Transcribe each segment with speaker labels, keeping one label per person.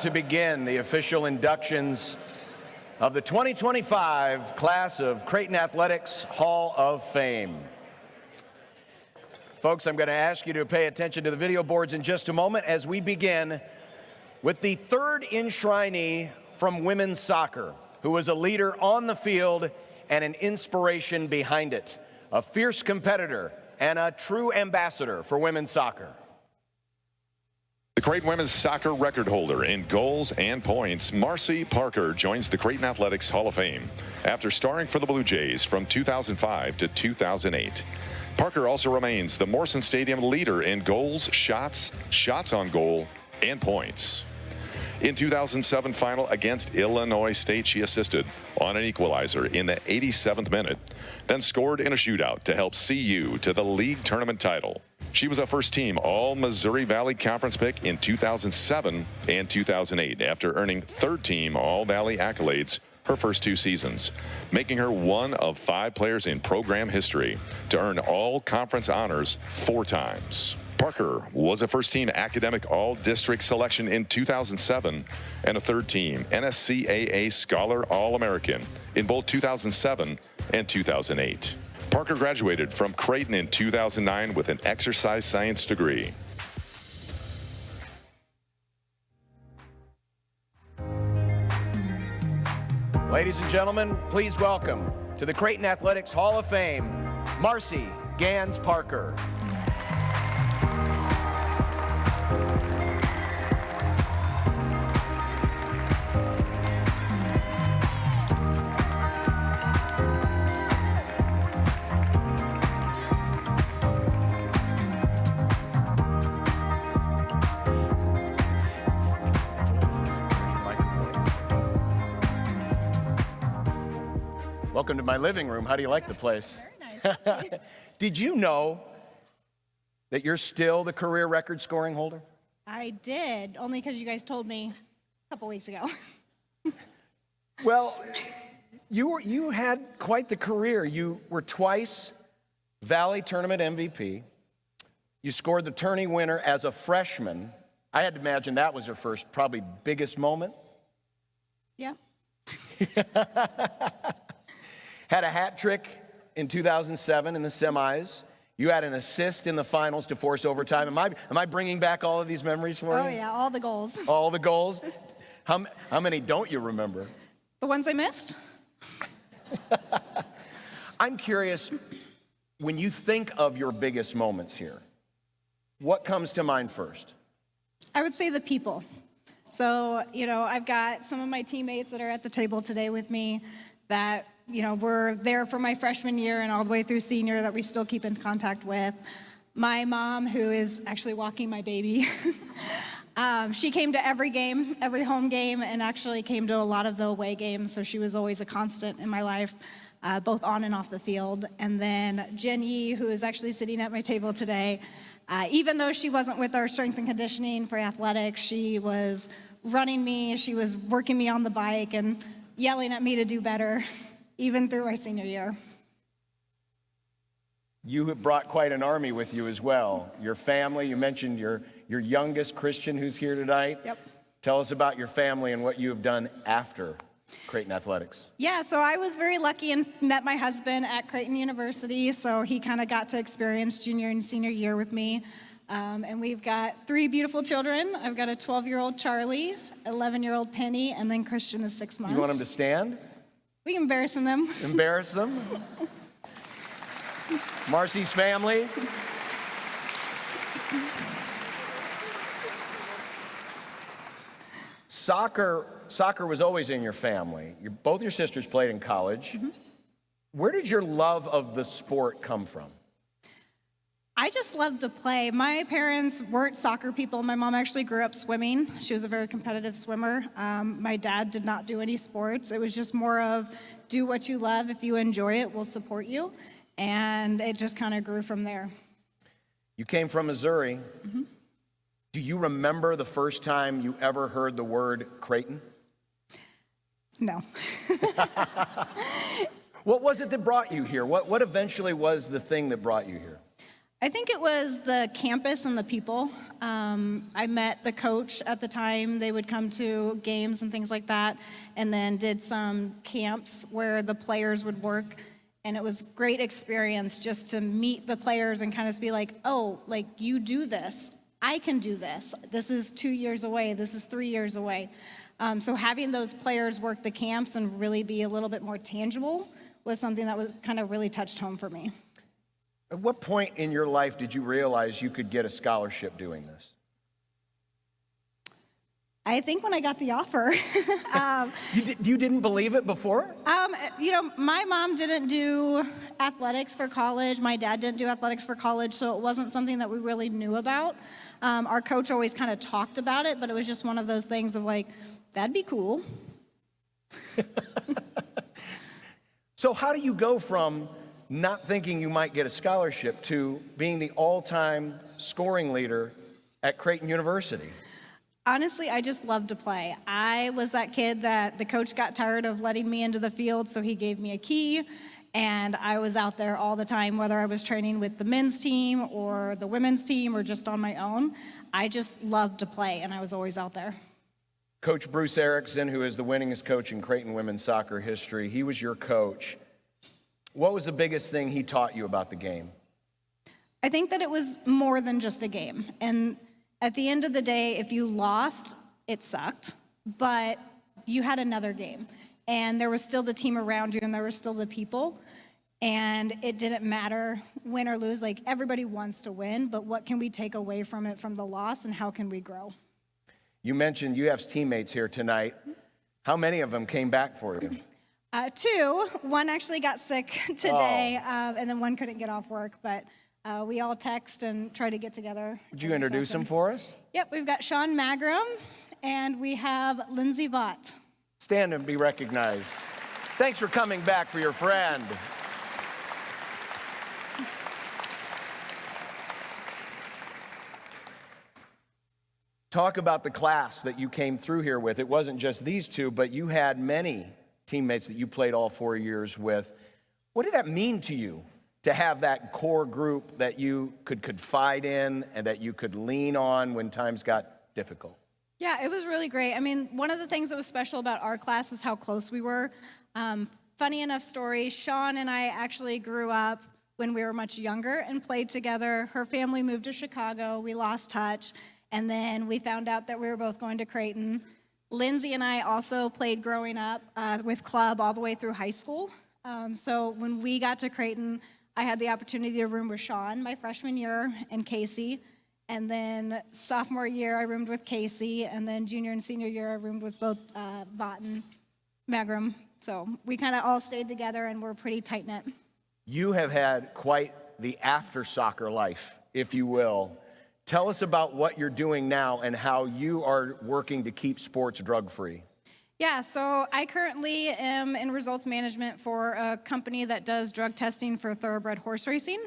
Speaker 1: to begin the official inductions of the 2025 class of Creighton Athletics Hall of Fame. Folks, I'm going to ask you to pay attention to the video boards in just a moment as we begin with the third enshrinee from women's soccer, who was a leader on the field and an inspiration behind it, a fierce competitor and a true ambassador for women's soccer.
Speaker 2: The Creighton women's soccer record holder in goals and points, Marcy Parker, joins the Creighton Athletics Hall of Fame after starring for the Blue Jays from 2005 to 2008. Parker also remains the Morrison Stadium leader in goals, shots on goal, and points. In 2007 final against Illinois State, she assisted on an equalizer in the 87th minute, then scored in a shootout to help CU to the league tournament title. She was a first-team All-Missouri Valley Conference pick in 2007 and 2008 after earning third-team All-Valley accolades her first two seasons, making her one of 5 players in program history to earn all-conference honors 4 times. Parker was a first-team academic all-district selection in 2007 and a third-team NSCAA Scholar All-American in both 2007 and 2008. Parker graduated from Creighton in 2009 with an exercise science degree.
Speaker 1: Ladies and gentlemen, please welcome to the Creighton Athletics Hall of Fame, Marcy Gans Parker. Welcome to my living room. How do you like the place?
Speaker 3: Very nice.
Speaker 1: Did you know that you're still the career record scoring holder?
Speaker 3: I did, only because you guys told me a couple weeks ago.
Speaker 1: Well, you had quite the career. You were twice Valley Tournament MVP. You scored the tourney winner as a freshman. I had to imagine that was your first, probably biggest moment.
Speaker 3: Yeah.
Speaker 1: Had a hat trick in 2007 in the semis. You had an assist in the finals to force overtime. Am I bringing back all of these memories for you?
Speaker 3: Oh yeah, all the goals.
Speaker 1: All the goals? How many don't you remember?
Speaker 3: The ones I missed?
Speaker 1: I'm curious, when you think of your biggest moments here, what comes to mind first?
Speaker 3: I would say the people. So, I've got some of my teammates that are at the table today with me that, were there for my freshman year and all the way through senior that we still keep in contact with. My mom, who is actually walking my baby, she came to every game, every home game, and actually came to a lot of the away games, so she was always a constant in my life, both on and off the field. And then Jen Yee, who is actually sitting at my table today, even though she wasn't with our strength and conditioning for athletics, she was running me, she was working me on the bike and yelling at me to do better, even through our senior year.
Speaker 1: You have brought quite an army with you as well. Your family, you mentioned your youngest, Christian, who's here tonight.
Speaker 3: Yep.
Speaker 1: Tell us about your family and what you have done after Creighton Athletics.
Speaker 3: Yeah, so I was very lucky and met my husband at Creighton University, so he kind of got to experience junior and senior year with me. And we've got 3 beautiful children. I've got a 12-year-old Charlie, 11-year-old Penny, and then Christian is 6 months.
Speaker 1: You want them to stand?
Speaker 3: We can embarrass them.
Speaker 1: Embarrass them? Marcy's family. Soccer was always in your family. Both your sisters played in college. Mm-hmm. Where did your love of the sport come from?
Speaker 3: I just loved to play. My parents weren't soccer people. My mom actually grew up swimming. She was a very competitive swimmer. My dad did not do any sports. It was just more of do what you love. If you enjoy it, we'll support you. And it just kind of grew from there.
Speaker 1: You came from Missouri.
Speaker 3: Mm-hmm.
Speaker 1: Do you remember the first time you ever heard the word Creighton?
Speaker 3: No.
Speaker 1: What was it that brought you here? What eventually was the thing that brought you here?
Speaker 3: I think it was the campus and the people. I met the coach at the time. They would come to games and things like that, and then did some camps where the players would work. And it was a great experience just to meet the players and kind of be like, oh, like you do this. I can do this. This is 2 years away. This is 3 years away. So having those players work the camps and really be a little bit more tangible was something that was kind of really touched home for me.
Speaker 1: At what point in your life did you realize you could get a scholarship doing this?
Speaker 3: I think when I got the offer.
Speaker 1: You didn't believe it before?
Speaker 3: My mom didn't do athletics for college. My dad didn't do athletics for college, so it wasn't something that we really knew about. Our coach always kind of talked about it, but it was just one of those things of like, that'd be cool.
Speaker 1: So how do you go from not thinking you might get a scholarship to being the all-time scoring leader at Creighton University?
Speaker 3: Honestly, I just love to play. I was that kid that the coach got tired of letting me into the field, so he gave me a key, and I was out there all the time, whether I was training with the men's team or the women's team or just on my own. I just loved to play, and I was always out there.
Speaker 1: Coach Bruce Erickson, who is the winningest coach in Creighton women's soccer history, he was your coach. What was the biggest thing he taught you about the game?
Speaker 3: I think that it was more than just a game. And at the end of the day, if you lost, it sucked, but you had another game. And there was still the team around you, and there were still the people. And it didn't matter win or lose. Like, everybody wants to win, but what can we take away from it, from the loss, and how can we grow?
Speaker 1: You mentioned you have teammates here tonight. How many of them came back for you?
Speaker 3: 2. One actually got sick today, and then one couldn't get off work, but we all text and try to get together.
Speaker 1: Would you introduce them for us?
Speaker 3: Yep, we've got Sean Magram, and we have Lindsay Vaught.
Speaker 1: Stand and be recognized. Thanks for coming back for your friend. Talk about the class that you came through here with. It wasn't just these two, but you had many teammates that you played all 4 years with. What did that mean to you to have that core group that you could confide in and that you could lean on when times got difficult?
Speaker 3: Yeah, it was really great. I mean, one of the things that was special about our class is how close we were. Funny enough story, Sean and I actually grew up when we were much younger and played together. Her family moved to Chicago. We lost touch. And then we found out that we were both going to Creighton. Lindsay and I also played growing up with club all the way through high school. So when we got to Creighton, I had the opportunity to room with Sean my freshman year and Casey. And then sophomore year, I roomed with Casey. And then junior and senior year, I roomed with both Vaught and Magram. So we kind of all stayed together and we're pretty tight-knit.
Speaker 1: You have had quite the after-soccer life, if you will. Tell us about what you're doing now and how you are working to keep sports drug-free.
Speaker 3: Yeah, so I currently am in results management for a company that does drug testing for thoroughbred horse racing.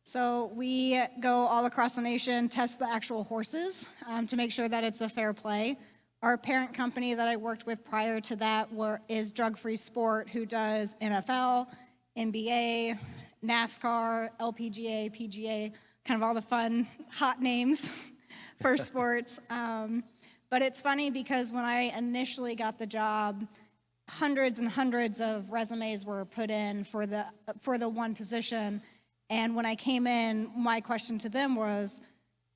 Speaker 3: So we go all across the nation, test the actual horses to make sure that it's a fair play. Our parent company that I worked with prior to that is Drug Free Sport, who does NFL, NBA, NASCAR, LPGA, PGA, kind of all the fun, hot names for sports. But it's funny because when I initially got the job, hundreds and hundreds of resumes were put in for the one position. And when I came in, my question to them was,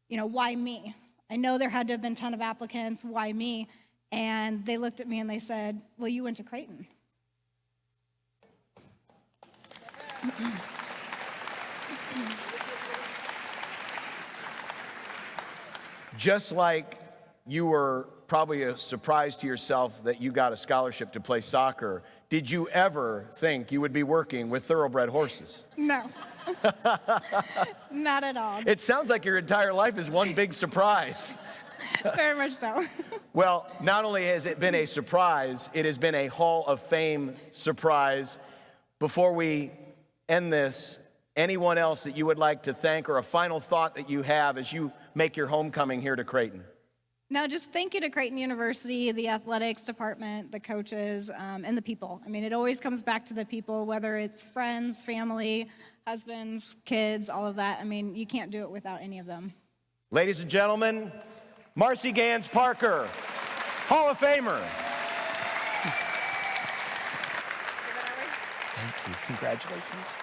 Speaker 3: why me? I know there had to have been a ton of applicants, why me? And they looked at me and they said, well, you went to Creighton.
Speaker 1: Just like you were probably a surprise to yourself that you got a scholarship to play soccer, did you ever think you would be working with thoroughbred horses?
Speaker 3: No, not at all.
Speaker 1: It sounds like your entire life is one big surprise.
Speaker 3: Very much so.
Speaker 1: Well, not only has it been a surprise, it has been a Hall of Fame surprise. Before we end this, anyone else that you would like to thank or a final thought that you have as you make your homecoming here to Creighton?
Speaker 3: Now, just thank you to Creighton University, the athletics department, the coaches, and the people. I mean, it always comes back to the people, whether it's friends, family, husbands, kids, all of that. I mean, you can't do it without any of them.
Speaker 1: Ladies and gentlemen, Marcy Gans Parker, Hall of Famer.
Speaker 4: Thank you. Congratulations.